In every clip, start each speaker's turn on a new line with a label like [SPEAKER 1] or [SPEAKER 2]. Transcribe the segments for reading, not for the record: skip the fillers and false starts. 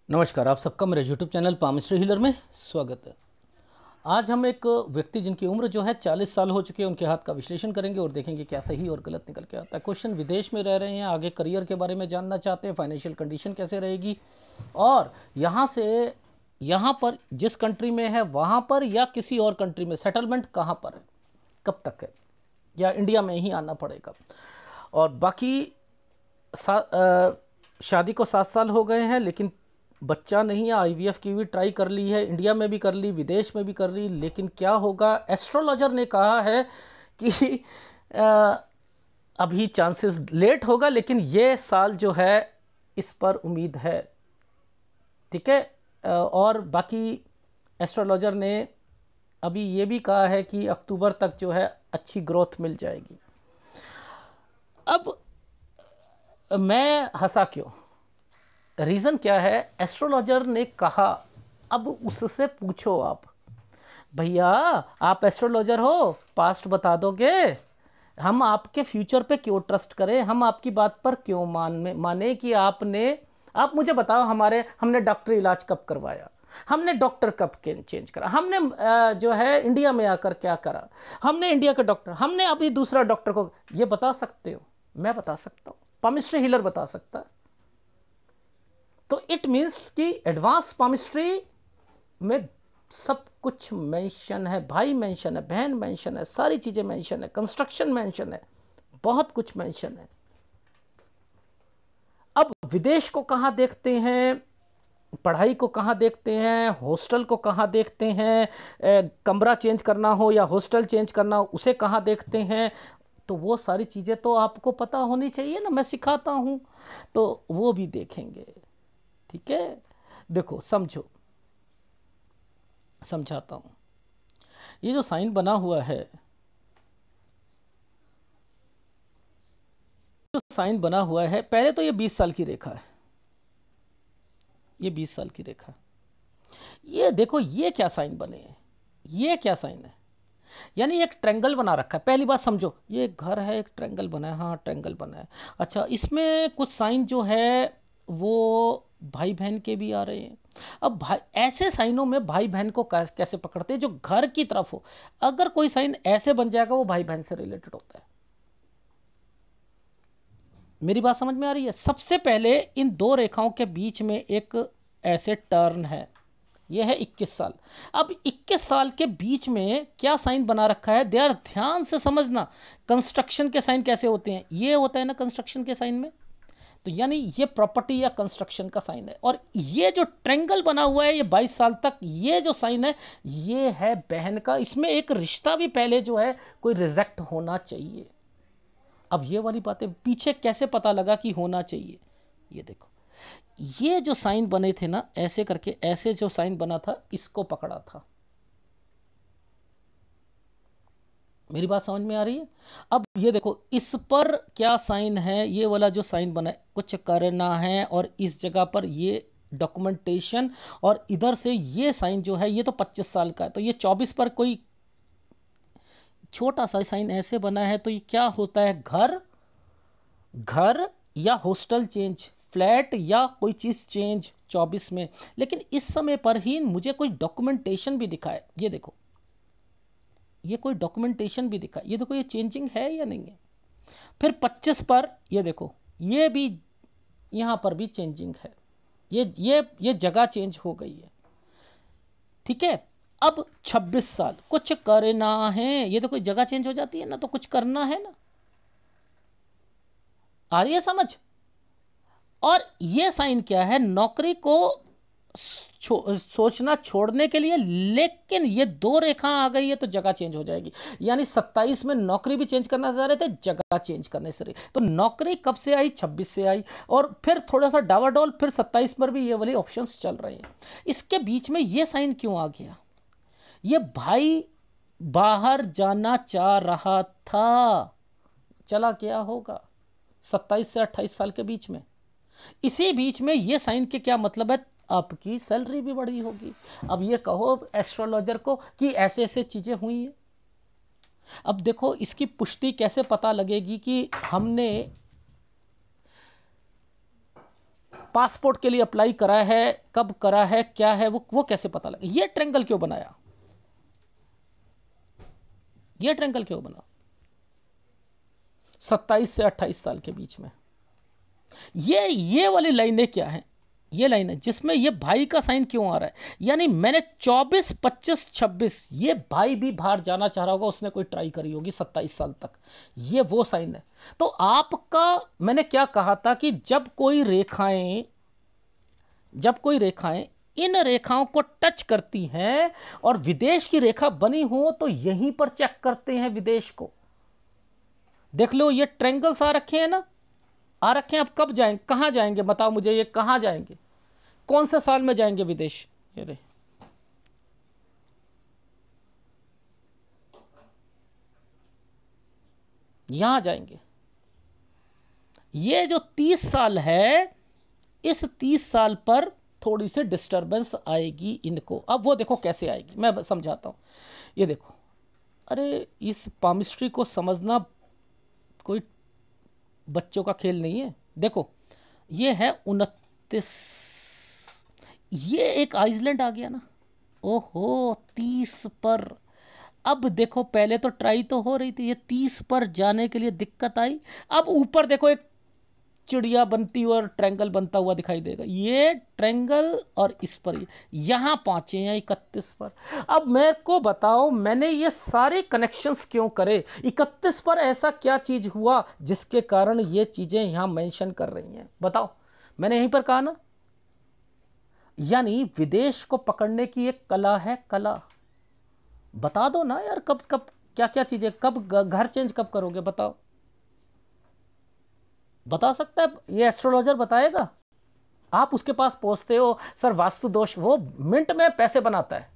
[SPEAKER 1] नमस्कार, आप सबका मेरे यूट्यूब चैनल पामिस्ट्री हीलर में स्वागत है। आज हम एक व्यक्ति जिनकी उम्र जो है 40 साल हो चुकी है, उनके हाथ का विश्लेषण करेंगे और देखेंगे क्या सही और गलत निकल के आता है। क्वेश्चन विदेश में रह रहे हैं, आगे करियर के बारे में जानना चाहते हैं, फाइनेंशियल कंडीशन कैसे रहेगी और यहाँ से यहाँ पर जिस कंट्री में है वहाँ पर या किसी और कंट्री में सेटलमेंट कहाँ पर है, कब तक है, या इंडिया में ही आना पड़ेगा। और बाकी शादी को 7 साल हो गए हैं लेकिन बच्चा नहीं है। आईवीएफ की भी ट्राई कर ली है, इंडिया में भी कर ली, विदेश में भी कर ली, लेकिन क्या होगा, एस्ट्रोलॉजर ने कहा है कि अभी चांसेस लेट होगा, लेकिन ये साल जो है इस पर उम्मीद है। ठीक है। और बाकी एस्ट्रोलॉजर ने अभी ये भी कहा है कि अक्टूबर तक जो है अच्छी ग्रोथ मिल जाएगी। अब मैं हंसा क्यों, रीज़न क्या है, एस्ट्रोलॉजर ने कहा। अब उससे पूछो आप, भैया आप एस्ट्रोलॉजर हो, पास्ट बता दोगे, हम आपके फ्यूचर पे क्यों ट्रस्ट करें, हम आपकी बात पर क्यों माने कि आप मुझे बताओ, हमने डॉक्टर इलाज कब करवाया, हमने डॉक्टर कब चेंज करा, हमने जो है इंडिया में आकर क्या करा, हमने इंडिया के डॉक्टर, हमने अभी दूसरा डॉक्टर को, ये बता सकते हो? मैं बता सकता हूँ, पामिस्ट्री हीलर बता सकता है। तो इट मीन्स कि एडवांस पामिस्ट्री में सब कुछ मेंशन है, भाई मेंशन है, बहन मेंशन है, सारी चीजें मेंशन है, कंस्ट्रक्शन मेंशन है, बहुत कुछ मेंशन है। अब विदेश को कहां देखते हैं, पढ़ाई को कहां देखते हैं, हॉस्टल को कहां देखते हैं, कमरा चेंज करना हो या हॉस्टल चेंज करना हो उसे कहां देखते हैं, तो वो सारी चीजें तो आपको पता होनी चाहिए ना, मैं सिखाता हूं तो वो भी देखेंगे। ठीक है, देखो समझो, समझाता हूं। ये जो साइन बना हुआ है, जो साइन बना हुआ है, पहले तो ये 20 साल की रेखा है, ये 20 साल की रेखा। ये देखो ये क्या साइन बने हैं, ये क्या साइन है, यानी एक ट्रायंगल बना रखा है। पहली बात समझो, ये एक घर है, एक ट्रायंगल बना है, हाँ ट्रायंगल बना है। अच्छा, इसमें कुछ साइन जो है वो भाई बहन के भी आ रहे हैं। अब भाई, ऐसे साइनों में भाई बहन को कैसे पकड़ते हैं, जो घर की तरफ हो। अगर कोई साइन ऐसे बन जाएगा वो भाई बहन से रिलेटेड होता है। मेरी बात समझ में आ रही है? सबसे पहले इन दो रेखाओं के बीच में एक ऐसे टर्न है, यह है 21 साल। अब 21 साल के बीच में क्या साइन बना रखा है, देयर, ध्यान से समझना। कंस्ट्रक्शन के साइन कैसे होते हैं, ये होता है ना कंस्ट्रक्शन के साइन में, तो यानी ये प्रॉपर्टी या कंस्ट्रक्शन का साइन है। और ये जो ट्रायंगल बना हुआ है, ये 22 साल तक ये जो साइन है, ये है बहन का। इसमें एक रिश्ता भी पहले जो है कोई रिजेक्ट होना चाहिए। अब ये वाली बातें पीछे कैसे पता लगा कि होना चाहिए, ये देखो, ये जो साइन बने थे ना, ऐसे करके, ऐसे जो साइन बना था, इसको पकड़ा था। मेरी बात समझ में आ रही है? अब ये देखो, इस पर क्या साइन है, ये वाला जो साइन बना है, कुछ करना है, और इस जगह पर ये डॉक्यूमेंटेशन, और इधर से ये साइन जो है, ये तो 25 साल का है, तो ये 24 पर कोई छोटा सा साइन ऐसे बना है, तो ये क्या होता है, घर, घर या हॉस्टल चेंज, फ्लैट या कोई चीज़ चेंज 24 में। लेकिन इस समय पर ही मुझे कोई डॉक्यूमेंटेशन भी दिखा है, ये देखो, ये कोई डॉक्यूमेंटेशन भी दिखा, ये देखो, ये चेंजिंग है या नहीं है। फिर 25 पर ये देखो, ये भी यहाँ पर भी चेंजिंग है, ये जगह चेंज हो गई है। ठीक है। अब 26 साल, कुछ करना है, ये तो कोई जगह चेंज हो जाती है ना, तो कुछ करना है ना, आ रही है समझ? और ये साइन क्या है, नौकरी को सोचना छोड़ने के लिए, लेकिन ये दो रेखा आ गई है तो जगह चेंज हो जाएगी। यानी 27 में नौकरी भी चेंज करना चाह रहे थे, जगह चेंज करने से रही, तो नौकरी कब से आई, 26 से आई, और फिर थोड़ा सा डावाडोल, फिर 27 पर भी ये वाले ऑप्शंस चल रहे हैं। इसके बीच में ये साइन क्यों आ गया, ये भाई बाहर जाना चाह रहा था, चला गया होगा 27 से 28 साल के बीच में। इसी बीच में ये साइन के क्या मतलब है, आपकी सैलरी भी बढ़ी होगी। अब ये कहो एस्ट्रोलॉजर को कि ऐसे ऐसे चीजें हुई हैं। अब देखो इसकी पुष्टि कैसे पता लगेगी कि हमने पासपोर्ट के लिए अप्लाई करा है, कब करा है, क्या है, वो कैसे पता लगे? ये ट्रायंगल क्यों बनाया? ये ट्रायंगल क्यों बना? 27 से 28 साल के बीच में ये वाली लाइनें क्या है? ये लाइन है जिसमें ये भाई का साइन क्यों आ रहा है? यानी मैंने 24, 25, 26, ये भाई भी बाहर जाना चाह रहा होगा, उसने कोई ट्राई करी होगी 27 साल तक, ये वो साइन है। तो आपका, मैंने क्या कहा था कि जब कोई रेखाएं इन रेखाओं को टच करती हैं और विदेश की रेखा बनी हो तो यहीं पर चेक करते हैं विदेश को। देख लो, ये ट्रायंगल्स आ रखे हैं ना, आ रखे हैं। अब कब जाएंगे, कहां जाएंगे बताओ मुझे, ये कहां जाएंगे, कौन से साल में जाएंगे विदेश? ये रहे, यहां जाएंगे। ये जो 30 साल है, इस 30 साल पर थोड़ी सी डिस्टरबेंस आएगी इनको। अब वो देखो कैसे आएगी, मैं समझाता हूं। ये देखो, अरे इस पामिस्ट्री को समझना कोई बच्चों का खेल नहीं है। देखो, ये है 29, ये एक आइसलैंड आ गया ना, ओहो 30 पर। अब देखो, पहले तो ट्राई तो हो रही थी, ये 30 पर जाने के लिए दिक्कत आई। अब ऊपर देखो, एक चिड़िया बनती और ट्रायंगल बनता हुआ दिखाई देगा। ये ट्रायंगल और इस पर यहां पहुंचे हैं 31 पर। अब मेरे को बताओ, मैंने ये सारे कनेक्शंस क्यों करे? 31 पर ऐसा क्या चीज हुआ जिसके कारण ये चीजें यहां मेंशन कर रही हैं? बताओ, मैंने यहीं पर कहा ना, यानी विदेश को पकड़ने की एक कला है, कला। बता दो ना यार, कब कब क्या क्या चीजें, कब घर चेंज कब करोगे बताओ? बता सकता है? ये एस्ट्रोलॉजर बताएगा? आप उसके पास पहुंचते हो, सर वास्तु दोष, वो मिनट में पैसे बनाता है।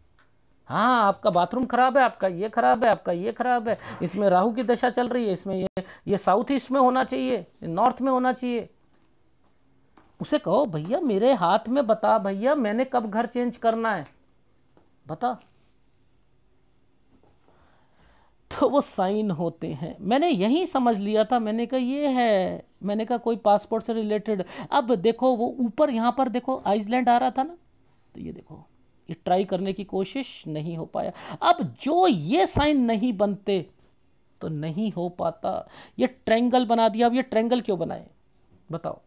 [SPEAKER 1] हाँ, आपका बाथरूम खराब है, आपका ये खराब है, आपका ये खराब है, इसमें राहु की दशा चल रही है, इसमें ये साउथ ईस्ट में होना चाहिए, नॉर्थ में होना चाहिए। उसे कहो भैया मेरे हाथ में बता, भैया मैंने कब घर चेंज करना है, बता। तो वो साइन होते हैं। मैंने यही समझ लिया था, मैंने कहा ये है, मैंने कहा कोई पासपोर्ट से रिलेटेड। अब देखो, वो ऊपर यहां पर देखो आइसलैंड आ रहा था ना, तो ये देखो, ये ट्राई करने की कोशिश नहीं हो पाया। अब जो ये साइन नहीं बनते तो नहीं हो पाता। ये ट्रायंगल बना दिया। अब ये ट्रायंगल क्यों बनाए बताओ?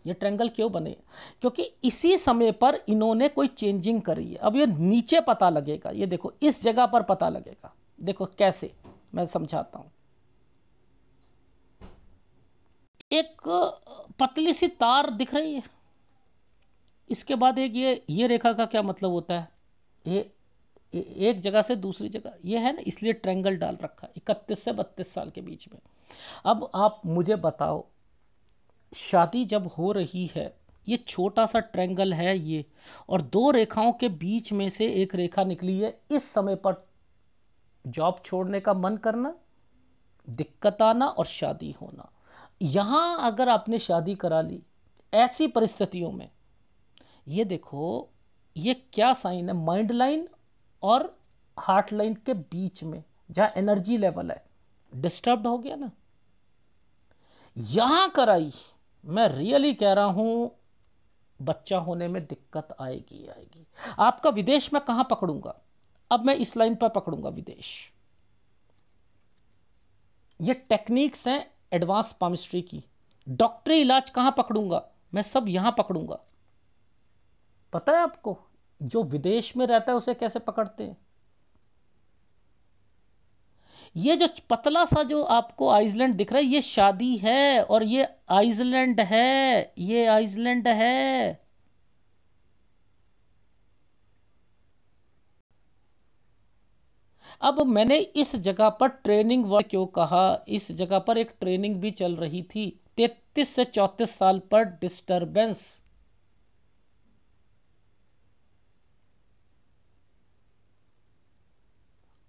[SPEAKER 1] ये ट्रायंगल क्यों बने? क्योंकि इसी समय पर इन्होंने कोई चेंजिंग करी है। अब ये नीचे पता लगेगा, ये देखो इस जगह पर पता लगेगा। देखो कैसे, मैं समझाता हूं। एक पतली सी तार दिख रही है, इसके बाद एक ये रेखा का क्या मतलब होता है? ये एक जगह से दूसरी जगह, ये है ना, इसलिए ट्रायंगल डाल रखा है 31 से 32 साल के बीच में। अब आप मुझे बताओ, शादी जब हो रही है, ये छोटा सा ट्रायंगल है ये, और दो रेखाओं के बीच में से एक रेखा निकली है, इस समय पर जॉब छोड़ने का मन करना, दिक्कत आना और शादी होना। यहां अगर आपने शादी करा ली ऐसी परिस्थितियों में, ये देखो ये क्या साइन है? माइंड लाइन और हार्ट लाइन के बीच में जहां एनर्जी लेवल है, डिस्टर्ब हो गया ना, यहां कराई। मैं रियली कह रहा हूं, बच्चा होने में दिक्कत आएगी आएगी। आपका विदेश में कहां पकड़ूंगा? अब मैं इस लाइन पर पकड़ूंगा विदेश। ये टेक्निक्स हैं एडवांस पामिस्ट्री की। डॉक्टरी इलाज कहां पकड़ूंगा? मैं सब यहां पकड़ूंगा। पता है आपको, जो विदेश में रहता है उसे कैसे पकड़ते हैं? ये जो पतला सा जो आपको आइसलैंड दिख रहा है, ये शादी है, और ये आइसलैंड है, ये आइसलैंड है। अब मैंने इस जगह पर ट्रेनिंग वर्ड क्यों कहा? इस जगह पर एक ट्रेनिंग भी चल रही थी। 33 से 34 साल पर डिस्टरबेंस,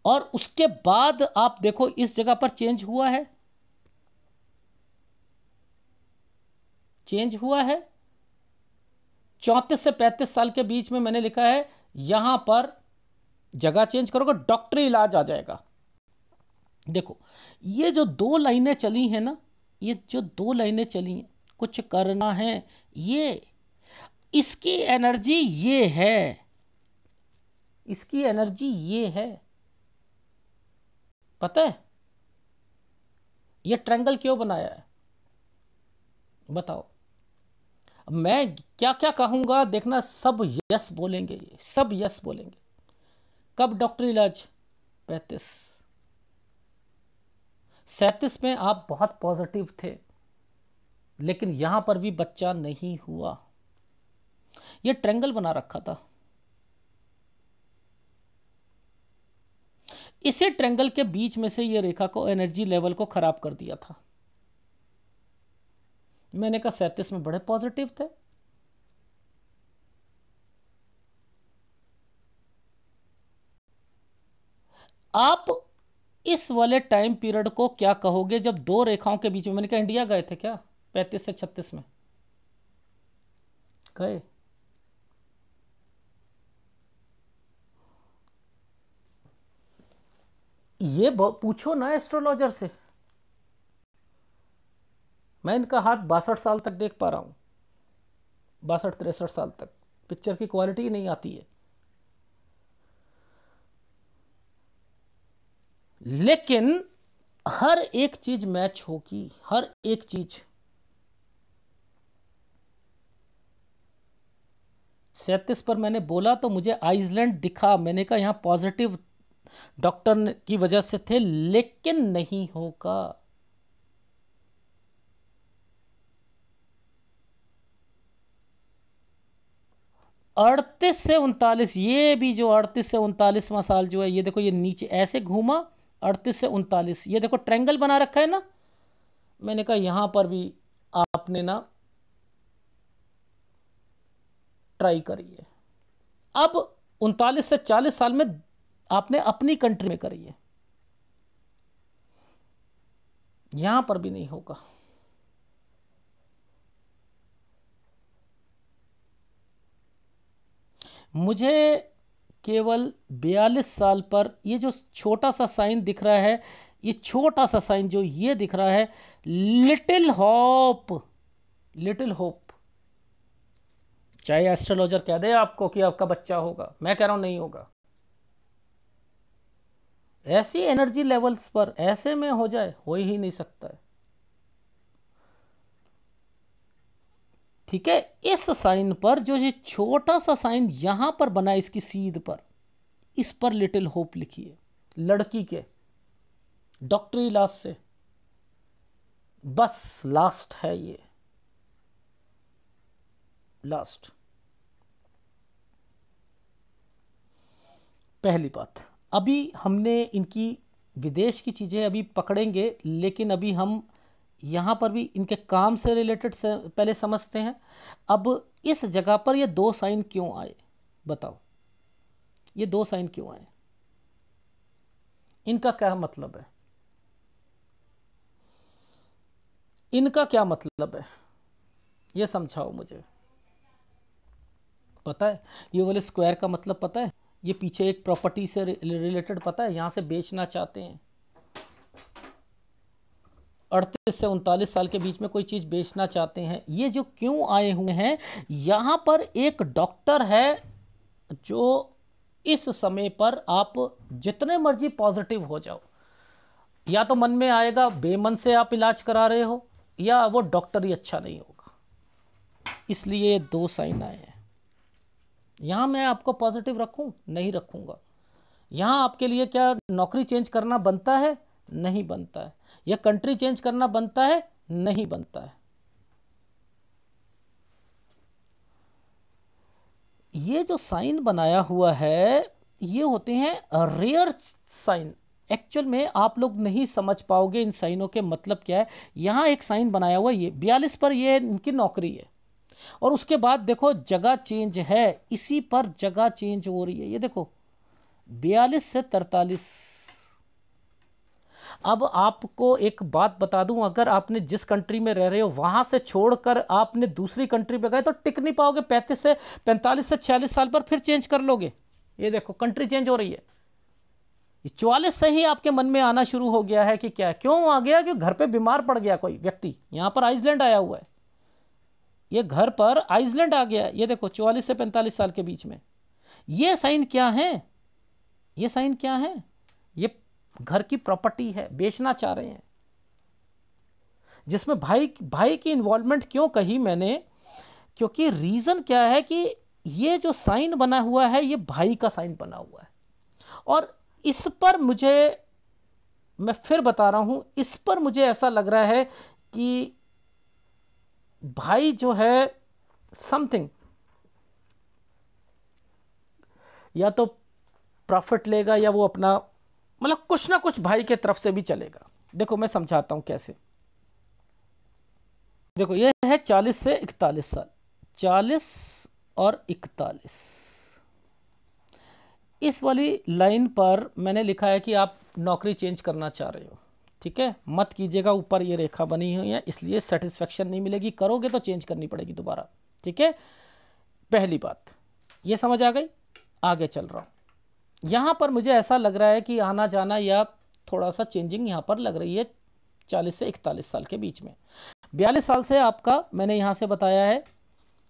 [SPEAKER 1] और उसके बाद आप देखो इस जगह पर चेंज हुआ है, चेंज हुआ है 34 से 35 साल के बीच में। मैंने लिखा है यहां पर जगह चेंज करोगे, डॉक्टरी इलाज आ जाएगा। देखो, ये जो दो लाइनें चली हैं ना, ये जो दो लाइनें चली हैं, कुछ करना है, ये इसकी एनर्जी ये है, इसकी एनर्जी ये है। पता है ये ट्रायंगल क्यों बनाया है? बताओ। मैं क्या क्या कहूंगा देखना, सब यस बोलेंगे, ये सब यस बोलेंगे। कब डॉक्टर इलाज? 35 37 में आप बहुत पॉजिटिव थे, लेकिन यहां पर भी बच्चा नहीं हुआ। ये ट्रायंगल बना रखा था। इसे ट्रायंगल के बीच में से ये रेखा को, एनर्जी लेवल को खराब कर दिया था। मैंने कहा 37 में बड़े पॉजिटिव थे। आप इस वाले टाइम पीरियड को क्या कहोगे जब दो रेखाओं के बीच में, मैंने कहा इंडिया गए थे क्या 35 से 36 में? गए। ये पूछो ना एस्ट्रोलॉजर से। मैं इनका हाथ 62 साल तक देख पा रहा हूं, 62-63 साल तक। पिक्चर की क्वालिटी ही नहीं आती है, लेकिन हर एक चीज मैच होगी, हर एक चीज। 37 पर मैंने बोला तो मुझे आइसलैंड दिखा। मैंने कहा यहां पॉजिटिव डॉक्टर की वजह से थे, लेकिन नहीं होगा। अड़तीस से 39, ये भी जो 38 से 39वां साल जो है, ये देखो, ये नीचे ऐसे घूमा, 38 से 39, ये देखो ट्रायंगल बना रखा है ना। मैंने कहा यहां पर भी आपने ना ट्राई करिए। अब 39 से 40 साल में आपने अपनी कंट्री में करी है, यहां पर भी नहीं होगा। मुझे केवल 42 साल पर ये जो छोटा सा साइन दिख रहा है, ये छोटा सा साइन जो ये दिख रहा है, लिटिल होप, लिटिल होप। चाहे एस्ट्रोलॉजर कह दे आपको कि आपका बच्चा होगा, मैं कह रहा हूं नहीं होगा। ऐसी एनर्जी लेवल्स पर ऐसे में हो जाए, हो ही नहीं सकता है। ठीक है, इस साइन पर जो ये छोटा सा साइन यहां पर बना है, इसकी सीध पर, इस पर लिटिल होप लिखी है, लड़की के डॉक्टरी इलाज से। बस लास्ट है ये, लास्ट। पहली बात, अभी हमने इनकी विदेश की चीजें अभी पकड़ेंगे, लेकिन अभी हम यहां पर भी इनके काम से रिलेटेड से पहले समझते हैं। अब इस जगह पर ये दो साइन क्यों आए, बताओ, ये दो साइन क्यों आए, इनका क्या मतलब है, इनका क्या मतलब है, ये समझाओ मुझे। पता है ये वाले स्क्वायर का मतलब पता है? ये पीछे एक प्रॉपर्टी से रिलेटेड, पता है, यहां से बेचना चाहते हैं। 38 से 39 साल के बीच में कोई चीज बेचना चाहते हैं। ये जो क्यों आए हुए हैं, यहां पर एक डॉक्टर है जो इस समय पर, आप जितने मर्जी पॉजिटिव हो जाओ, या तो मन में आएगा बेमन से आप इलाज करा रहे हो, या वो डॉक्टर ही अच्छा नहीं होगा। इसलिए दो साइन आए हैं। यहां मैं आपको पॉजिटिव रखूं? नहीं रखूंगा। यहां आपके लिए क्या नौकरी चेंज करना बनता है? नहीं बनता है। या कंट्री चेंज करना बनता है? नहीं बनता है। ये जो साइन बनाया हुआ है, ये होते हैं रेयर साइन। एक्चुअल में आप लोग नहीं समझ पाओगे इन साइनों के मतलब क्या है। यहां एक साइन बनाया हुआ, ये 42 पर, ये इनकी नौकरी है, और उसके बाद देखो जगह चेंज है, इसी पर जगह चेंज हो रही है। ये देखो 42 से 43। अब आपको एक बात बता दूं, अगर आपने जिस कंट्री में रह रहे हो वहां से छोड़कर आपने दूसरी कंट्री पे गए तो टिक नहीं पाओगे। 45 से 46 साल पर फिर चेंज कर लोगे। ये देखो कंट्री चेंज हो रही है। ये 44 से ही आपके मन में आना शुरू हो गया है कि क्या, क्यों आ गया, कि घर पे बीमार पड़ गया कोई व्यक्ति, यहां पर आइसलैंड आया हुआ है, ये घर पर आइसलैंड आ गया, ये देखो 44 से 45 साल के बीच में। ये साइन क्या है, ये साइन क्या है, ये घर की प्रॉपर्टी है, बेचना चाह रहे हैं। जिसमें भाई की इन्वॉल्वमेंट क्यों कही मैंने, क्योंकि रीजन क्या है कि ये जो साइन बना हुआ है ये भाई का साइन बना हुआ है, और इस पर मुझे, मैं फिर बता रहा हूं, इस पर मुझे ऐसा लग रहा है कि भाई जो है समथिंग या तो प्रॉफिट लेगा या वो अपना, मतलब कुछ ना कुछ भाई के तरफ से भी चलेगा। देखो मैं समझाता हूं कैसे। देखो ये है 40 से 41 साल, 40 और 41, इस वाली लाइन पर मैंने लिखा है कि आप नौकरी चेंज करना चाह रहे हो। ठीक है, मत कीजिएगा, ऊपर ये रेखा बनी हुई है इसलिए सेटिस्फेक्शन नहीं मिलेगी, करोगे तो चेंज करनी पड़ेगी दोबारा। ठीक है, पहली बात ये समझ आ गई। आगे चल रहा हूं, यहां पर मुझे ऐसा लग रहा है कि आना जाना या थोड़ा सा चेंजिंग यहां पर लग रही है 40 से 41 साल के बीच में। 42 साल से आपका, मैंने यहां से बताया है,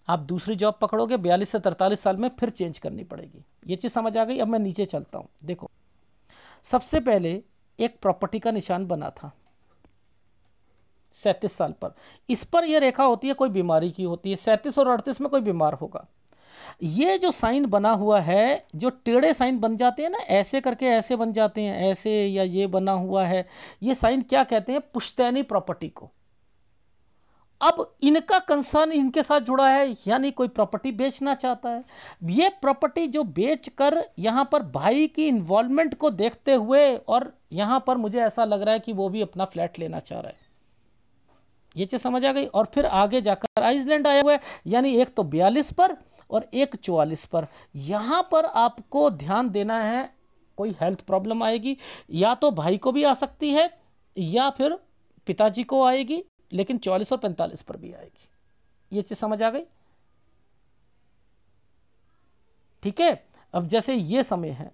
[SPEAKER 1] आप दूसरी जॉब पकड़ोगे, 42 से 43 साल में फिर चेंज करनी पड़ेगी। ये चीज़ समझ आ गई। अब मैं नीचे चलता हूं। देखो सबसे पहले एक प्रॉपर्टी का निशान बना था 37 साल पर, इस पर यह रेखा होती है कोई बीमारी की होती है, 37 और 38 में कोई बीमार होगा। ये जो साइन बना हुआ है, जो टेढ़े साइन बन जाते हैं ना, ऐसे करके ऐसे बन जाते हैं, ऐसे, या ये बना हुआ है, ये साइन क्या कहते हैं, पुश्तैनी प्रॉपर्टी को। अब इनका कंसर्न इनके साथ जुड़ा है, यानी कोई प्रॉपर्टी बेचना चाहता है। ये प्रॉपर्टी जो बेचकर यहां पर भाई की इन्वॉल्वमेंट को देखते हुए, और यहां पर मुझे ऐसा लग रहा है कि वो भी अपना फ्लैट लेना चाह रहा है। ये चीज समझ आ गई। और फिर आगे जाकर आइसलैंड आया हुआ है, यानी एक तो 42 पर और एक 44 पर। यहां पर आपको ध्यान देना है, कोई हेल्थ प्रॉब्लम आएगी, या तो भाई को भी आ सकती है या फिर पिताजी को आएगी, लेकिन 44 और 45 पर भी आएगी। ये चीज समझ आ गई। ठीक है, अब जैसे ये समय है,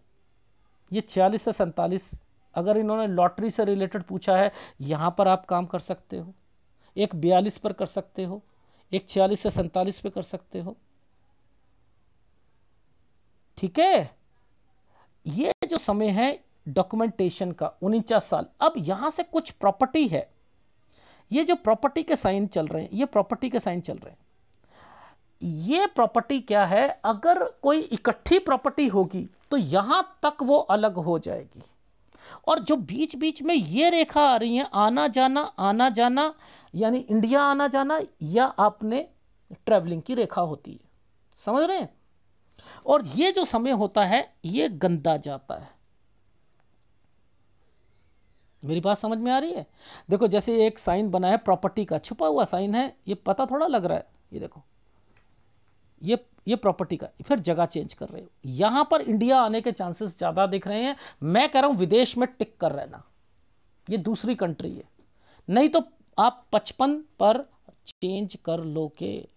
[SPEAKER 1] ये 46 से 47, अगर इन्होंने लॉटरी से रिलेटेड पूछा है, यहां पर आप काम कर सकते हो। एक 42 पर कर सकते हो, एक 46 से 47 पे कर सकते हो। ठीक है, ये जो समय है डॉक्यूमेंटेशन का 49 साल। अब यहां से कुछ प्रॉपर्टी है, ये जो प्रॉपर्टी के साइन चल रहे हैं, ये प्रॉपर्टी के साइन चल रहे हैं। ये प्रॉपर्टी क्या है, अगर कोई इकट्ठी प्रॉपर्टी होगी तो यहां तक वो अलग हो जाएगी, और जो बीच बीच में ये रेखा आ रही है, आना जाना, यानी इंडिया आना जाना, या आपने ट्रैवलिंग की रेखा होती है। समझ रहे हैं। और ये जो समय होता है ये गंदा जाता है। मेरी बात समझ में आ रही है। देखो जैसे एक साइन बना है प्रॉपर्टी का, छुपा हुआ साइन है, ये पता थोड़ा लग रहा है। ये देखो, ये प्रॉपर्टी का, फिर जगह चेंज कर रहे हो, यहां पर इंडिया आने के चांसेस ज्यादा दिख रहे हैं। मैं कह रहा हूं विदेश में टिक कर रहना, ये दूसरी कंट्री है, नहीं तो आप 55 पर चेंज कर लोगे।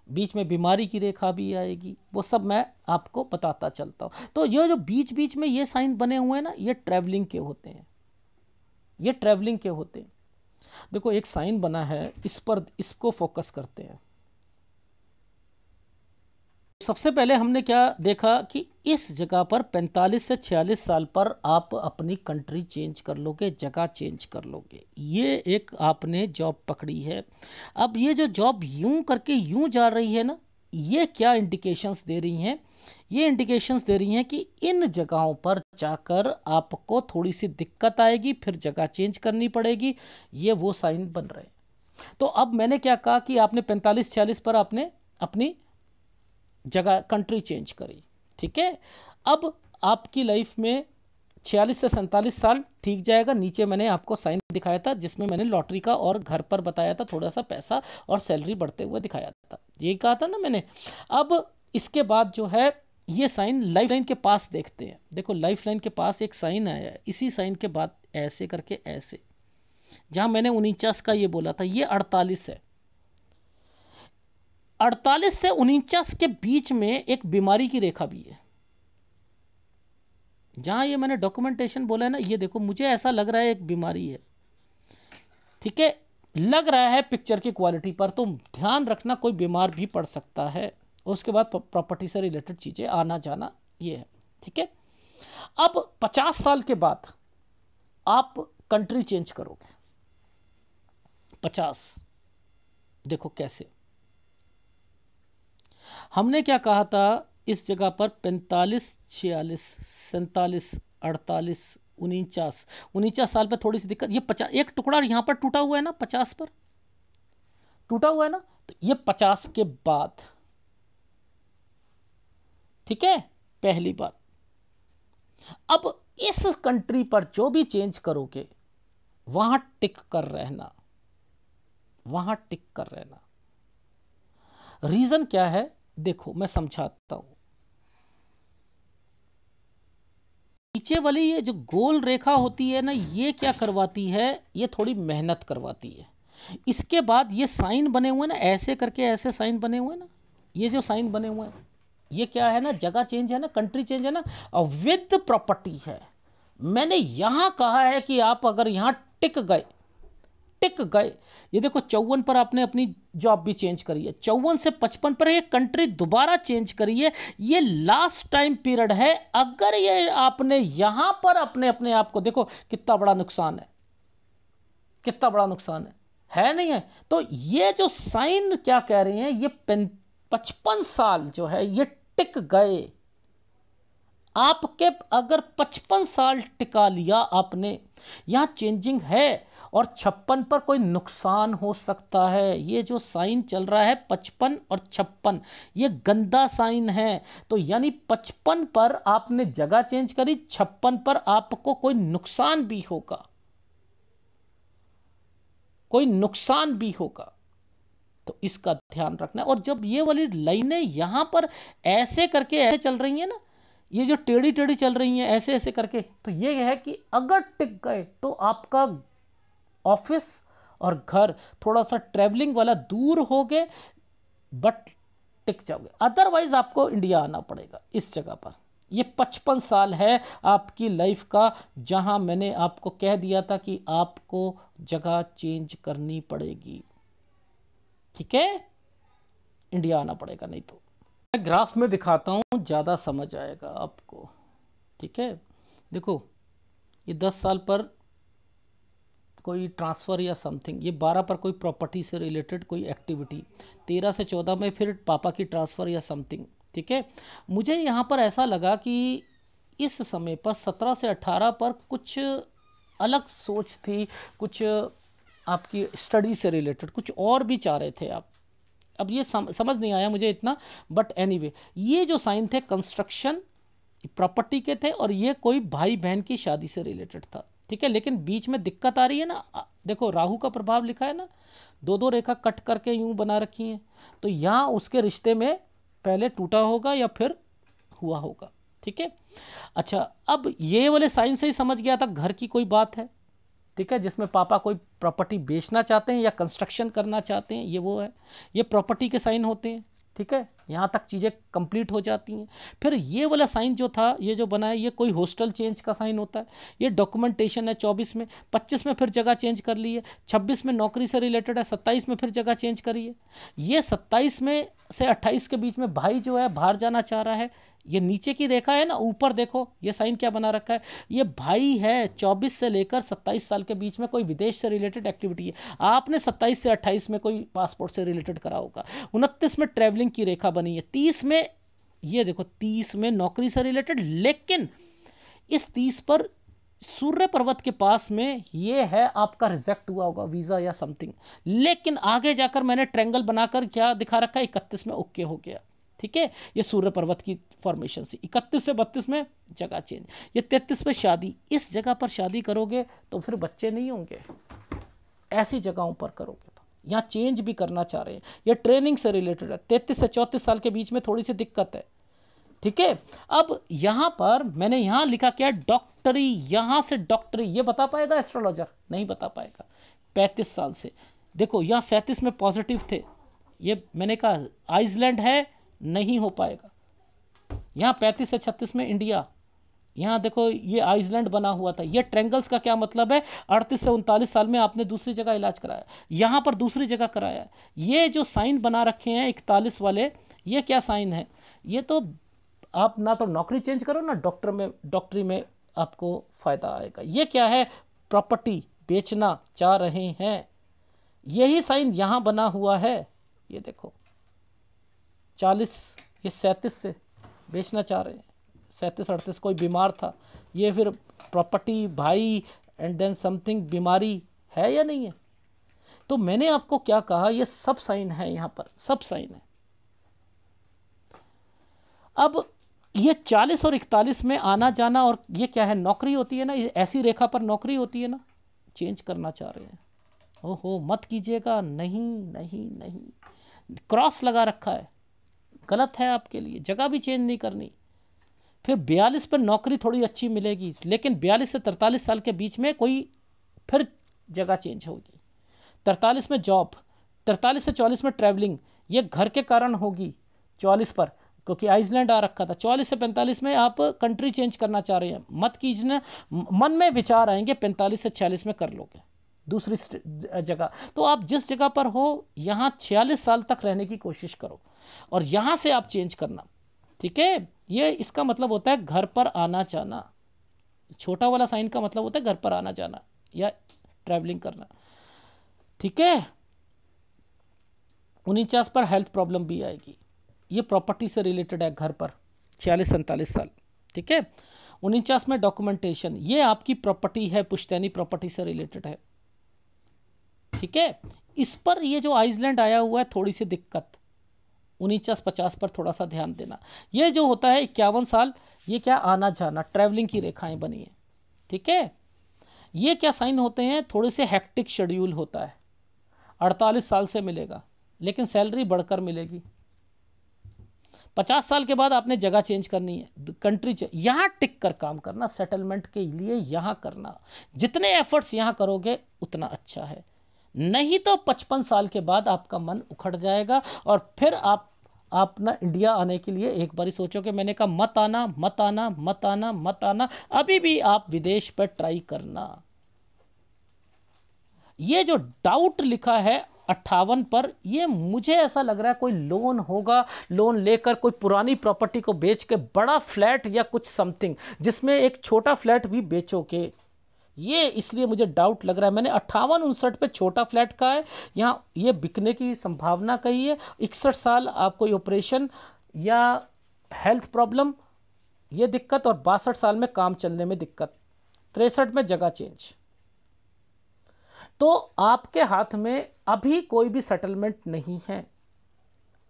[SPEAKER 1] बीच में बीमारी की रेखा भी आएगी, वो सब मैं आपको बताता चलता हूं। तो ये जो बीच बीच में ये साइन बने हुए हैं ना, ये ट्रैवलिंग के होते हैं, ये ट्रैवलिंग के होते हैं। देखो एक साइन बना है, इस पर, इसको फोकस करते हैं। सबसे पहले हमने क्या देखा कि इस जगह पर 45 से 46 साल पर आप अपनी कंट्री चेंज कर लोगे, जगह चेंज कर लोगे। ये एक आपने जॉब पकड़ी है। अब ये जो जॉब यूं करके यूं जा रही है ना, ये क्या इंडिकेशंस दे रही हैं, ये इंडिकेशंस दे रही हैं कि इन जगहों पर जाकर आपको थोड़ी सी दिक्कत आएगी, फिर जगह चेंज करनी पड़ेगी। ये वो साइन बन रहे हैं। तो अब मैंने क्या कहा कि आपने 45-46 पर आपने अपनी जगह, कंट्री चेंज करी। ठीक है, अब आपकी लाइफ में 46 से 47 साल ठीक जाएगा। नीचे मैंने आपको साइन दिखाया था जिसमें मैंने लॉटरी का और घर पर बताया था, थोड़ा सा पैसा और सैलरी बढ़ते हुए दिखाया था, यही कहा था ना मैंने। अब इसके बाद जो है ये साइन लाइफ लाइन के पास देखते हैं। देखो लाइफ लाइन के पास एक साइन आया है, इसी साइन के बाद ऐसे करके ऐसे, जहां मैंने 49 का ये बोला था, ये 48 है। 48 से 49 के बीच में एक बीमारी की रेखा भी है। जहां ये मैंने डॉक्यूमेंटेशन बोला है ना, ये देखो मुझे ऐसा लग रहा है एक बीमारी है। ठीक है, लग रहा है पिक्चर की क्वालिटी पर, तो ध्यान रखना कोई बीमार भी पड़ सकता है। उसके बाद प्रॉपर्टी से रिलेटेड चीज़ें आना जाना ये है, ठीक है। अब 50 साल के बाद आप कंट्री चेंज करोगे, 50, देखो कैसे। हमने क्या कहा था इस जगह पर, 45, 46, 47, 48, 49 साल पर थोड़ी सी दिक्कत। ये 50, एक टुकड़ा यहाँ पर टूटा हुआ है ना, 50 पर टूटा हुआ है ना, तो ये 50 के बाद, ठीक है, पहली बात। अब इस कंट्री पर जो भी चेंज करोगे वहां टिक कर रहना, वहां टिक कर रहना। रीजन क्या है, देखो मैं समझाता हूं। नीचे वाली ये जो गोल रेखा होती है ना, ये क्या करवाती है, ये थोड़ी मेहनत करवाती है। इसके बाद ये साइन बने हुए ना, ऐसे करके ऐसे साइन बने हुए ना, ये जो साइन बने हुए हैं, ये क्या है ना, जगह चेंज है ना, कंट्री चेंज है ना, और विद प्रॉपर्टी है। मैंने यहां कहा है कि आप अगर यहां टिक गए, टिक गए, ये देखो 54 पर आपने अपनी जॉब भी चेंज करी है, 54 से 55 पर ये कंट्री दोबारा चेंज करी है, ये लास्ट टाइम पीरियड है। अगर ये आपने यहां पर अपने आप को, देखो कितना बड़ा नुकसान है, कितना बड़ा नुकसान है नहीं है। तो ये जो साइन क्या कह रहे हैं, ये 55 साल जो है ये टिक गए आपके। अगर 55 साल टिका लिया आपने, यहां चेंजिंग है, और 56 पर कोई नुकसान हो सकता है। ये जो साइन चल रहा है 55 और 56, ये गंदा साइन है। तो यानी 55 पर आपने जगह चेंज करी, 56 पर आपको कोई नुकसान भी होगा, कोई नुकसान भी होगा, तो इसका ध्यान रखना है। और जब ये वाली लाइनें यहां पर ऐसे करके ऐसे चल रही हैं ना, ये जो टेढ़ी टेढ़ी चल रही हैं ऐसे ऐसे करके, तो ये है कि अगर टिक गए तो आपका ऑफिस और घर थोड़ा सा ट्रैवलिंग वाला दूर हो गए, बट टिक जाओगे। अदरवाइज आपको इंडिया आना पड़ेगा इस जगह पर। ये 55 साल है आपकी लाइफ का, जहां मैंने आपको कह दिया था कि आपको जगह चेंज करनी पड़ेगी, ठीक है, इंडिया आना पड़ेगा, नहीं तो। मैं ग्राफ में दिखाता हूं, ज़्यादा समझ आएगा आपको, ठीक है। देखो ये 10 साल पर कोई ट्रांसफ़र या समथिंग, ये 12 पर कोई प्रॉपर्टी से रिलेटेड कोई एक्टिविटी, 13 से 14 में फिर पापा की ट्रांसफ़र या समथिंग, ठीक है। मुझे यहाँ पर ऐसा लगा कि इस समय पर 17 से 18 पर कुछ अलग सोच थी, कुछ आपकी स्टडी से रिलेटेड कुछ और भी चाह रहे थे आप। अब ये समझ नहीं आया मुझे इतना, बट एनीवे ये जो साइन थे कंस्ट्रक्शन प्रॉपर्टी के थे, और ये कोई भाई बहन की शादी से रिलेटेड था, ठीक है। लेकिन बीच में दिक्कत आ रही है ना, देखो राहु का प्रभाव लिखा है ना, दो दो रेखा कट करके यूं बना रखी हैं, तो यहाँ उसके रिश्ते में पहले टूटा होगा या फिर हुआ होगा, ठीक है। अच्छा, अब ये वाले साइन से ही समझ गया था घर की कोई बात है, ठीक है, जिसमें पापा कोई प्रॉपर्टी बेचना चाहते हैं या कंस्ट्रक्शन करना चाहते हैं, ये वो है, ये प्रॉपर्टी के साइन होते हैं, ठीक है। यहाँ तक चीज़ें कंप्लीट हो जाती हैं। फिर ये वाला साइन जो था, ये जो बना है, ये कोई हॉस्टल चेंज का साइन होता है, ये डॉक्यूमेंटेशन है 24 में, 25 में फिर जगह चेंज कर ली है, 26 में नौकरी से रिलेटेड है, 27 में फिर जगह चेंज करी है, ये 27 में से 28 के बीच में भाई जो है बाहर जाना चाह रहा है। ये नीचे की रेखा है ना, ऊपर देखो ये साइन क्या बना रखा है, ये भाई है 24 से लेकर 27 साल के बीच में कोई विदेश से रिलेटेड एक्टिविटी है। आपने 27 से 28 में कोई पासपोर्ट से रिलेटेड करा होगा। 29 में ट्रैवलिंग की रेखा बनी है। 30 में, ये देखो 30 में नौकरी से रिलेटेड, लेकिन इस 30 पर सूर्य पर्वत के पास में ये है आपका रिजेक्ट हुआ होगा वीज़ा या समथिंग, लेकिन आगे जाकर मैंने ट्रायंगल बनाकर क्या दिखा रखा है, 31 में ओके हो गया, ठीक है। ये सूर्य पर्वत की फॉर्मेशन से 31 से 32 में जगह चेंज, ये 33 पे शादी, इस जगह पर शादी करोगे तो फिर बच्चे नहीं होंगे, ऐसी जगहों पर करोगे तो यहाँ चेंज भी करना चाह रहे हैं। ये ट्रेनिंग से रिलेटेड है, 33 से 34 साल के बीच में थोड़ी सी दिक्कत है, ठीक है। अब यहाँ पर मैंने यहाँ लिखा क्या, डॉक्टरी, यहाँ से डॉक्टरी, ये बता पाएगा एस्ट्रोलॉजर, नहीं बता पाएगा। 35 साल से देखो, यहाँ 37 में पॉजिटिव थे, ये मैंने कहा आइसलैंड है, नहीं हो पाएगा। यहाँ 35 से 36 में इंडिया, यहाँ देखो ये आइसलैंड बना हुआ था। ये ट्रेंगल्स का क्या मतलब है, 38 से 39 साल में आपने दूसरी जगह इलाज कराया, यहाँ पर दूसरी जगह कराया। ये जो साइन बना रखे हैं 41 वाले, ये क्या साइन है, ये तो आप ना तो नौकरी चेंज करो ना डॉक्टरी में आपको फ़ायदा आएगा। ये क्या है, प्रॉपर्टी बेचना चाह रहे हैं, यही साइन यहाँ बना हुआ है। ये देखो 40, ये 37 से बेचना चाह रहे हैं, 37-38 कोई बीमार था, ये फिर प्रॉपर्टी भाई एंड देन समथिंग बीमारी है या नहीं है। तो मैंने आपको क्या कहा, ये सब साइन है, यहाँ पर सब साइन है। अब ये 40 और 41 में आना जाना, और ये क्या है, नौकरी होती है ना, ये ऐसी रेखा पर नौकरी होती है ना, चेंज करना चाह रहे हैं। ओहो मत कीजिएगा, नहीं नहीं नहीं, क्रॉस लगा रखा है, गलत है आपके लिए, जगह भी चेंज नहीं करनी। फिर 42 पर नौकरी थोड़ी अच्छी मिलेगी, लेकिन 42 से 43 साल के बीच में कोई फिर जगह चेंज होगी। 43 में जॉब, 43 से 44 में ट्रैवलिंग, ये घर के कारण होगी 44 पर, क्योंकि आइसलैंड आ रखा था। 44 से 45 में आप कंट्री चेंज करना चाह रहे हैं, मत कीजिए, मन में विचार आएंगे, 45 से 46 में कर लोगे दूसरी जगह। तो आप जिस जगह पर हो यहाँ 46 साल तक रहने की कोशिश करो, और यहाँ से आप चेंज करना, ठीक है। ये इसका मतलब होता है घर पर आना जाना, छोटा वाला साइन का मतलब होता है घर पर आना जाना या ट्रैवलिंग करना, ठीक है। 49 पर हेल्थ प्रॉब्लम भी आएगी, ये प्रॉपर्टी से रिलेटेड है, घर पर 46-47 साल, ठीक है। 49 में डॉक्यूमेंटेशन, ये आपकी प्रॉपर्टी है, पुश्तैनी प्रॉपर्टी से रिलेटेड है, ठीक है। इस पर ये जो आइसलैंड आया हुआ है थोड़ी सी दिक्कत, 49-50 पर थोड़ा सा ध्यान देना। ये जो होता है 51 साल, ये क्या आना जाना ट्रैवलिंग की रेखाएं बनी है, ठीक है। ये क्या साइन होते हैं, थोड़े से हेक्टिक शेड्यूल होता है, 48 साल से मिलेगा, लेकिन सैलरी बढ़कर मिलेगी। 50 साल के बाद आपने जगह चेंज करनी है, कंट्री यहाँ टिक कर काम करना, सेटलमेंट के लिए यहाँ करना, जितने एफर्ट्स यहाँ करोगे उतना अच्छा है। नहीं तो 55 साल के बाद आपका मन उखड़ जाएगा, और फिर आप ना इंडिया आने के लिए एक बारी सोचोगे। मैंने कहा मत आना मत आना मत आना मत आना, अभी भी आप विदेश पर ट्राई करना। ये जो डाउट लिखा है 58 पर, ये मुझे ऐसा लग रहा है कोई लोन होगा, लोन लेकर कोई पुरानी प्रॉपर्टी को बेच के बड़ा फ्लैट या कुछ समथिंग, जिसमें एक छोटा फ्लैट भी बेचोगे, ये इसलिए मुझे डाउट लग रहा है। मैंने 58-59 पे छोटा फ्लैट का है, यहाँ ये बिकने की संभावना कही है। 61 साल आप कोई ऑपरेशन या हेल्थ प्रॉब्लम ये दिक्कत, और 62 साल में काम चलने में दिक्कत, 63 में जगह चेंज। तो आपके हाथ में अभी कोई भी सेटलमेंट नहीं है,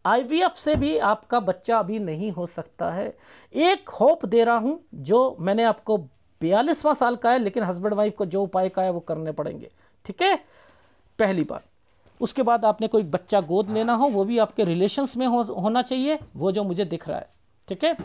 [SPEAKER 1] आईवीएफ से भी आपका बच्चा अभी नहीं हो सकता है। एक होप दे रहा हूं, जो मैंने आपको 42वां साल का है, लेकिन हस्बैंड वाइफ को जो उपाय का है वो करने पड़ेंगे, ठीक है, पहली बात। उसके बाद आपने कोई बच्चा गोद लेना हो, वो भी आपके रिलेशंस में होना चाहिए, वो जो मुझे दिख रहा है, ठीक है।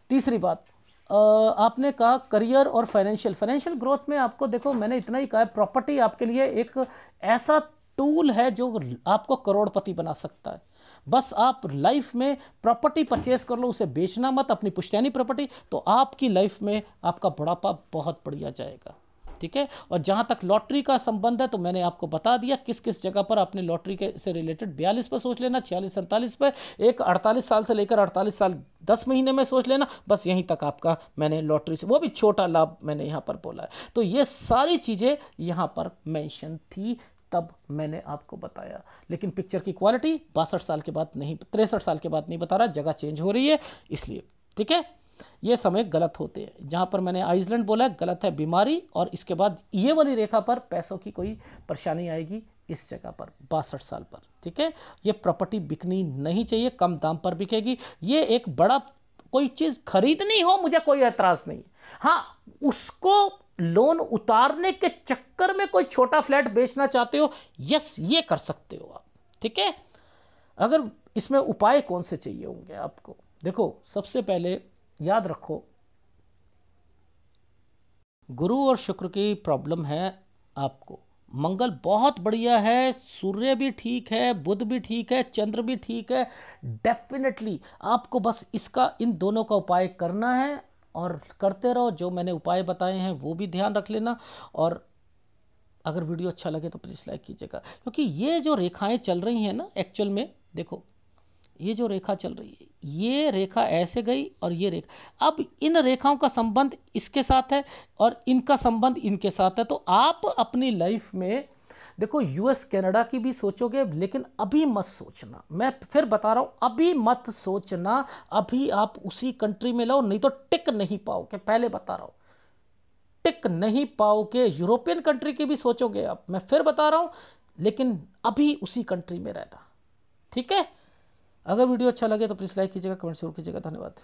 [SPEAKER 1] तीसरी बात, आपने कहा करियर और फाइनेंशियल ग्रोथ में आपको, देखो मैंने इतना ही कहा है, प्रॉपर्टी आपके लिए एक ऐसा टूल है जो आपको करोड़पति बना सकता है। बस आप लाइफ में प्रॉपर्टी परचेज कर लो, उसे बेचना मत, अपनी पुश्तैनी प्रॉपर्टी, तो आपकी लाइफ में आपका बुढ़ापा बहुत बढ़िया जाएगा, ठीक है। और जहाँ तक लॉटरी का संबंध है, तो मैंने आपको बता दिया किस किस जगह पर आपने लॉटरी के से रिलेटेड 42 पर सोच लेना, 46-47 पर, एक 48 साल से लेकर 48 साल 10 महीने में सोच लेना, बस यहीं तक आपका मैंने लॉटरी से, वो भी छोटा लाभ मैंने यहाँ पर बोला है। तो ये सारी चीज़ें यहाँ पर मेंशन थी, तब मैंने आपको बताया। लेकिन पिक्चर की क्वालिटी 62 साल के बाद नहीं, 63 साल के बाद नहीं बता रहा, जगह चेंज हो रही है इसलिए, ठीक है। ये समय गलत होते हैं, जहाँ पर मैंने आइसलैंड बोला है गलत है, बीमारी, और इसके बाद ये वाली रेखा पर पैसों की कोई परेशानी आएगी इस जगह पर 62 साल पर, ठीक है। ये प्रॉपर्टी बिकनी नहीं चाहिए, कम दाम पर बिकेगी। ये एक बड़ा कोई चीज़ खरीदनी हो, मुझे कोई एतराज़ नहीं, हाँ उसको लोन उतारने के चक्कर में कोई छोटा फ्लैट बेचना चाहते हो, यस ये कर सकते हो आप, ठीक है। अगर इसमें उपाय कौन से चाहिए होंगे आपको, देखो सबसे पहले याद रखो, गुरु और शुक्र की प्रॉब्लम है आपको। मंगल बहुत बढ़िया है, सूर्य भी ठीक है, बुध भी ठीक है, चंद्र भी ठीक है। डेफिनेटली आपको बस इसका, इन दोनों का उपाय करना है, और करते रहो, जो मैंने उपाय बताए हैं वो भी ध्यान रख लेना। और अगर वीडियो अच्छा लगे तो प्लीज़ लाइक कीजिएगा, क्योंकि ये जो रेखाएं चल रही हैं ना, एक्चुअल में देखो, ये जो रेखा चल रही है, ये रेखा ऐसे गई और ये रेखा, अब इन रेखाओं का संबंध इसके साथ है और इनका संबंध इनके साथ है। तो आप अपनी लाइफ में देखो, यूएस कनाडा की भी सोचोगे, लेकिन अभी मत सोचना, मैं फिर बता रहा हूं, अभी मत सोचना। अभी आप उसी कंट्री में लो, नहीं तो टिक नहीं पाओगे, पहले बता रहा हूं, टिक नहीं पाओगे। यूरोपियन कंट्री की भी सोचोगे आप, मैं फिर बता रहा हूं, लेकिन अभी उसी कंट्री में रहना, ठीक है। अगर वीडियो अच्छा लगे तो प्लीज़ लाइक कीजिएगा, कमेंट जरूर कीजिएगा। धन्यवाद।